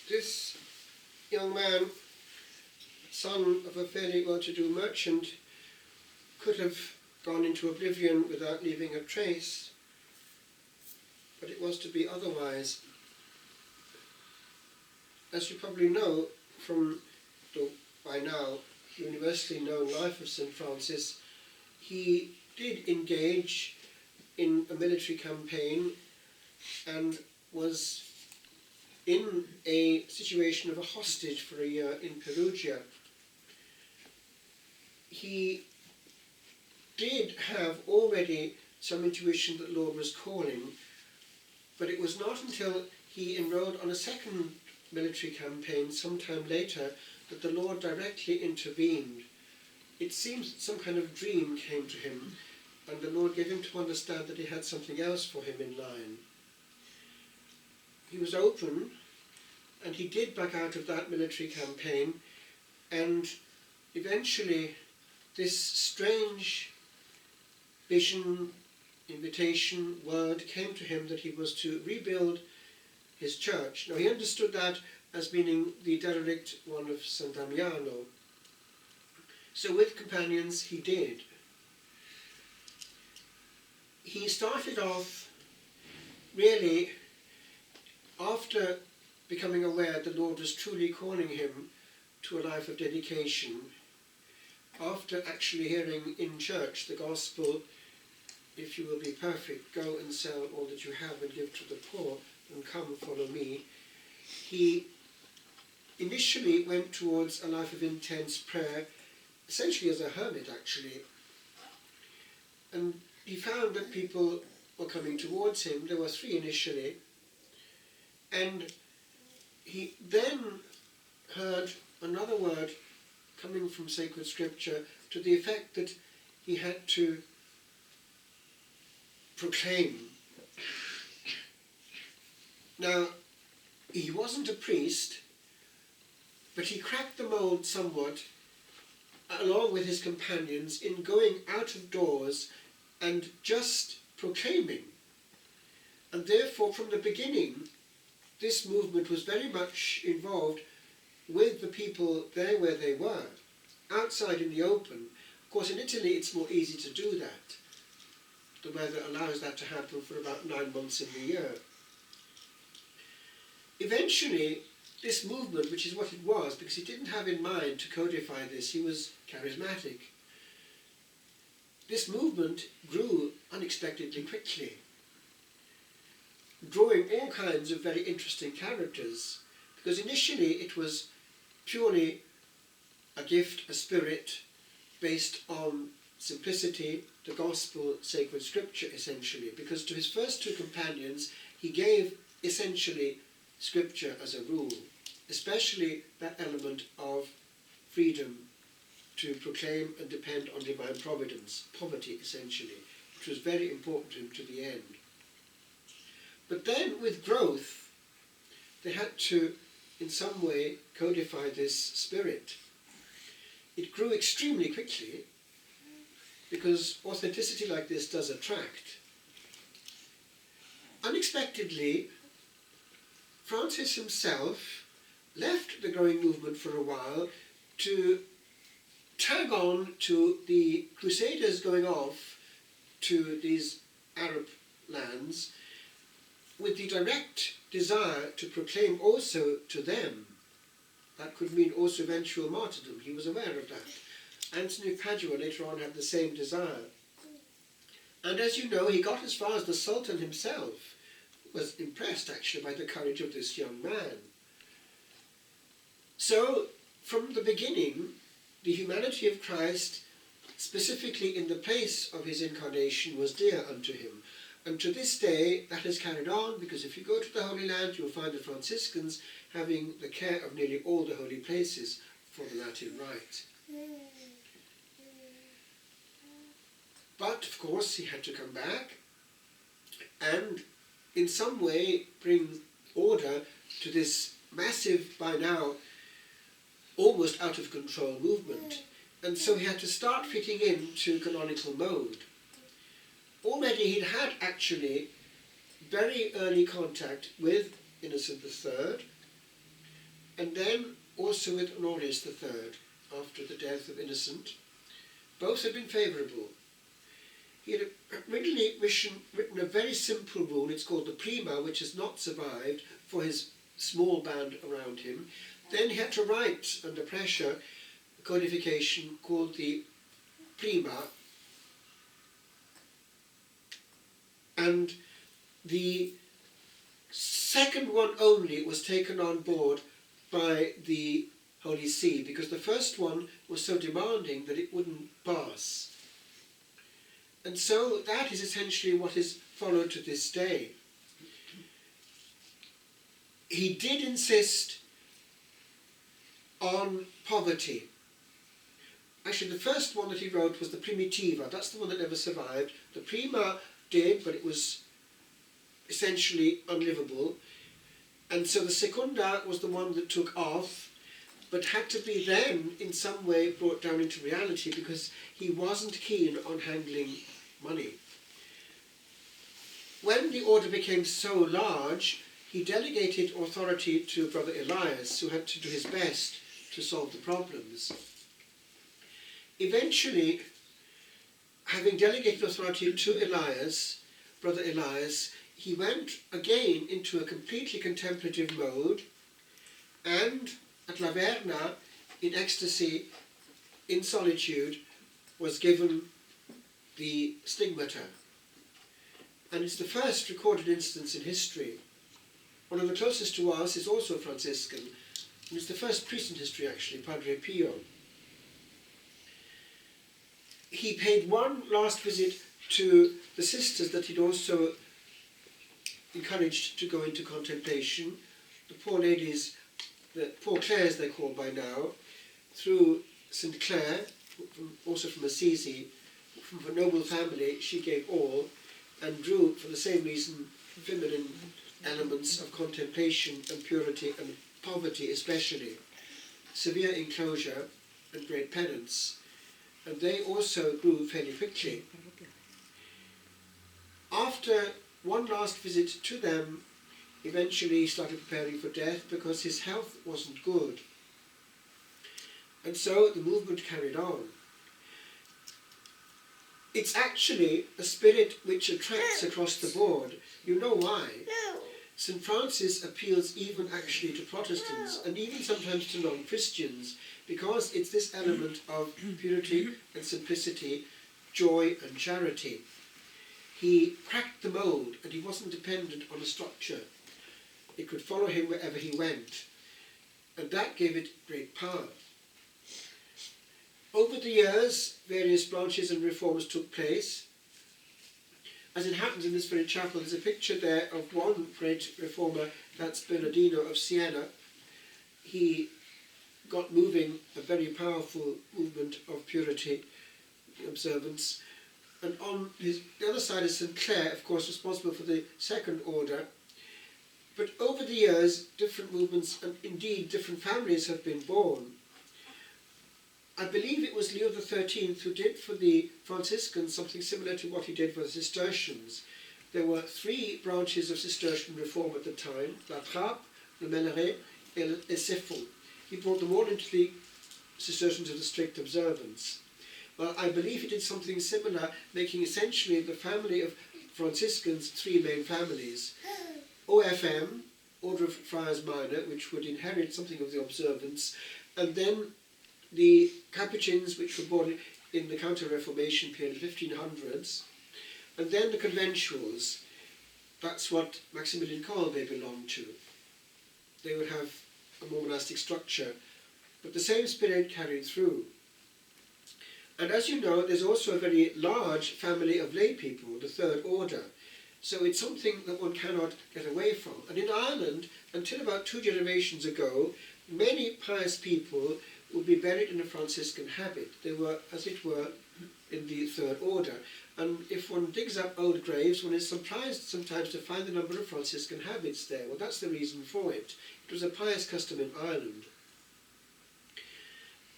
this young man, son of a fairly well-to-do merchant, could have gone into oblivion without leaving a trace, but it was to be otherwise. As you probably know from the, by now, universally known life of St. Francis, he did engage in a military campaign and was in a situation of a hostage for a year in Perugia. He did have already some intuition that the Lord was calling, but it was not until he enrolled on a second military campaign sometime later that the Lord directly intervened. It seems that some kind of dream came to him, and the Lord gave him to understand that he had something else for him in line. He was open, and he did back out of that military campaign, and eventually this strange vision, invitation, word came to him that he was to rebuild his church. Now he understood that as meaning the derelict one of San Damiano. So with companions he did. He started off really after becoming aware the Lord was truly calling him to a life of dedication, after actually hearing in church the gospel, if you will be perfect, go and sell all that you have and give to the poor, and come follow me. He initially went towards a life of intense prayer, essentially as a hermit actually. And he found that people were coming towards him. There were 3 initially. And he then heard another word coming from sacred scripture to the effect that he had to proclaim. Now, he wasn't a priest, but he cracked the mold somewhat, along with his companions, in going out of doors and just proclaiming. And therefore, from the beginning, this movement was very much involved with the people there where they were, outside in the open. Of course, in Italy it's more easy to do that. The weather allows that to happen for about 9 months in the year. Eventually, this movement, which is what it was, because he didn't have in mind to codify this, he was charismatic. This movement grew unexpectedly quickly, drawing all kinds of very interesting characters, because initially it was purely a gift, a spirit, based on simplicity, the gospel, sacred scripture essentially, because to his first 2 companions he gave essentially scripture as a rule, especially that element of freedom to proclaim and depend on divine providence, poverty essentially, which was very important to him to the end. But then with growth they had to in some way codify this spirit. It grew extremely quickly, because authenticity like this does attract. Unexpectedly, Francis himself left the growing movement for a while to tag on to the Crusaders going off to these Arab lands with the direct desire to proclaim also to them. That could mean also eventual martyrdom. He was aware of that. Anthony of Padua later on had the same desire. And as you know, he got as far as the Sultan himself was impressed actually by the courage of this young man. So, from the beginning, the humanity of Christ, specifically in the place of his incarnation, was dear unto him. And to this day, that has carried on, because if you go to the Holy Land, you'll find the Franciscans having the care of nearly all the holy places for the Latin Rite. But, of course, he had to come back and in some way bring order to this massive, by now, almost out of control movement. And so he had to start fitting into canonical mode. Already he'd had actually very early contact with Innocent III, and then also with Honorius III, after the death of Innocent. Both had been favourable. He had originally written a very simple rule, it's called the Prima, which has not survived, for his small band around him. Then he had to write, under pressure, a codification called the Prima, and the second one only was taken on board by the Holy See, because the first one was so demanding that it wouldn't pass. And so that is essentially what is followed to this day. He did insist on poverty. Actually, the first one that he wrote was the Primitiva. That's the one that never survived. The Prima did, but it was essentially unlivable. And so the Secunda was the one that took off, but had to be then in some way brought down into reality, because he wasn't keen on handling money. When the order became so large, he delegated authority to Brother Elias, who had to do his best to solve the problems. Eventually, having delegated authority to Elias, Brother Elias, he went again into a completely contemplative mode, and at Laverna, in ecstasy, in solitude, was given the stigmata. And it's the first recorded instance in history. One of the closest to us is also Franciscan, and it's the first priest in history actually, Padre Pio. He paid one last visit to the sisters that he'd also encouraged to go into contemplation, the poor ladies, the poor Clares they're called by now, through St. Clare, also from Assisi, from a noble family. She gave all, and drew, for the same reason, feminine elements of contemplation and purity and poverty especially, severe enclosure and great penance. And they also grew fairly quickly. After one last visit to them, eventually he started preparing for death because his health wasn't good. And so the movement carried on. It's actually a spirit which attracts across the board. You know why? St. Francis appeals even actually to Protestants and even sometimes to non-Christians, because it's this element of purity and simplicity, joy and charity. He cracked the mould, and he wasn't dependent on a structure. It could follow him wherever he went, and that gave it great power. Over the years, various branches and reforms took place. As it happens in this very chapel, there's a picture there of one great reformer, that's Bernardino of Siena. He got moving a very powerful movement of purity observance. And on the other side is St. Clare, of course, responsible for the second order. But over the years, different movements and indeed different families have been born. I believe it was Leo XIII who did for the Franciscans something similar to what he did for the Cistercians. There were three branches of Cistercian reform at the time: La Trappe, Le Melleret, and Ceffonds. He brought them all into the Cistercians of the strict observance. Well, I believe he did something similar, making essentially the family of Franciscans three main families: OFM, Order of Friars Minor, which would inherit something of the observance, and then the Capuchins, which were born in the Counter-Reformation period, 1500s, and then the Conventuals. That's what Maximilian Kolbe belonged to. They would have a more monastic structure, but the same spirit carried through. And as you know, there's also a very large family of lay people, the Third Order. So it's something that one cannot get away from. And in Ireland, until about 2 generations ago, many pious people would be buried in a Franciscan habit. They were, as it were, in the Third Order. And if one digs up old graves, one is surprised sometimes to find the number of Franciscan habits there. Well, that's the reason for it. It was a pious custom in Ireland.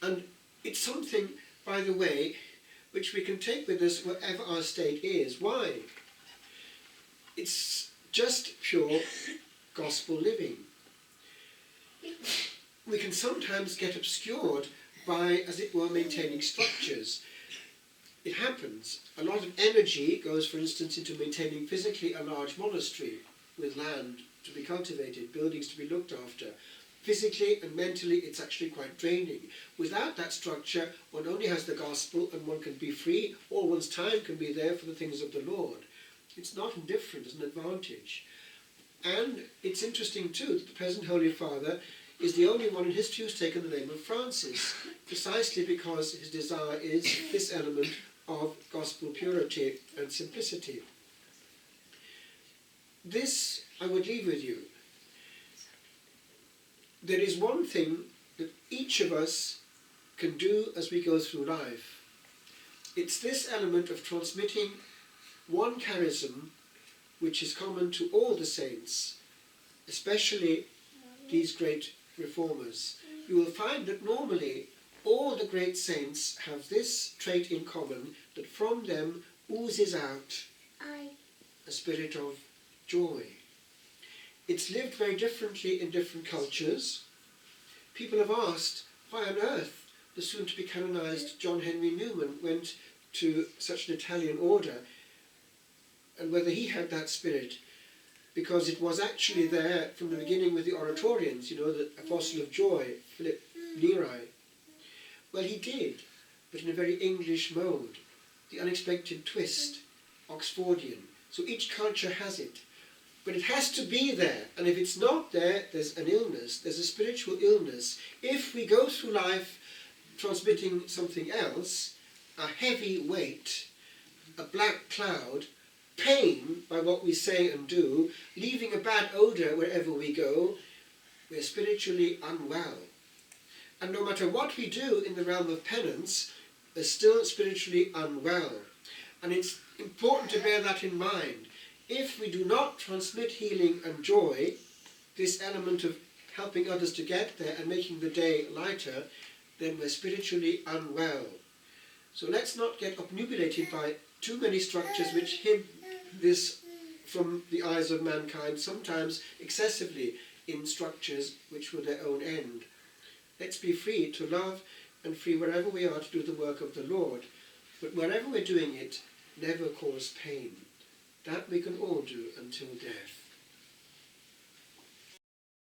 And it's something, by the way, which we can take with us wherever our state is. Why? It's just pure gospel living. we can sometimes get obscured by, as it were, maintaining structures. It happens. A lot of energy goes, for instance, into maintaining physically a large monastery with land to be cultivated, buildings to be looked after. Physically and mentally, it's actually quite draining. Without that structure, one only has the gospel and one can be free. All one's time can be there for the things of the Lord. It's not indifferent, it's an advantage. And it's interesting too that the present Holy Father is the only one in history who's taken the name of Francis, precisely because his desire is this element of gospel purity and simplicity. This I would leave with you. There is one thing that each of us can do as we go through life. It's this element of transmitting one charism which is common to all the saints, especially these great reformers. You will find that normally all the great saints have this trait in common, that from them oozes out a spirit of joy. It's lived very differently in different cultures. People have asked why on earth the soon-to-be canonized John Henry Newman went to such an Italian order, and whether he had that spirit, because it was actually there from the beginning with the Oratorians, you know, the Apostle of Joy, Philip Neri. Well, he did, but in a very English mode, the unexpected twist, Oxfordian. So each culture has it. But it has to be there, and if it's not there, there's an illness, there's a spiritual illness. If we go through life transmitting something else, a heavy weight, a black cloud, pain by what we say and do, leaving a bad odour wherever we go, we're spiritually unwell. And no matter what we do in the realm of penance, we're still spiritually unwell. And it's important to bear that in mind. If we do not transmit healing and joy, this element of helping others to get there and making the day lighter, then we're spiritually unwell. So let's not get obnubilated by too many structures which hid this from the eyes of mankind, sometimes excessively in structures which were their own end. Let's be free to love and free wherever we are to do the work of the Lord. But wherever we're doing it, never cause pain. That we can all do until death.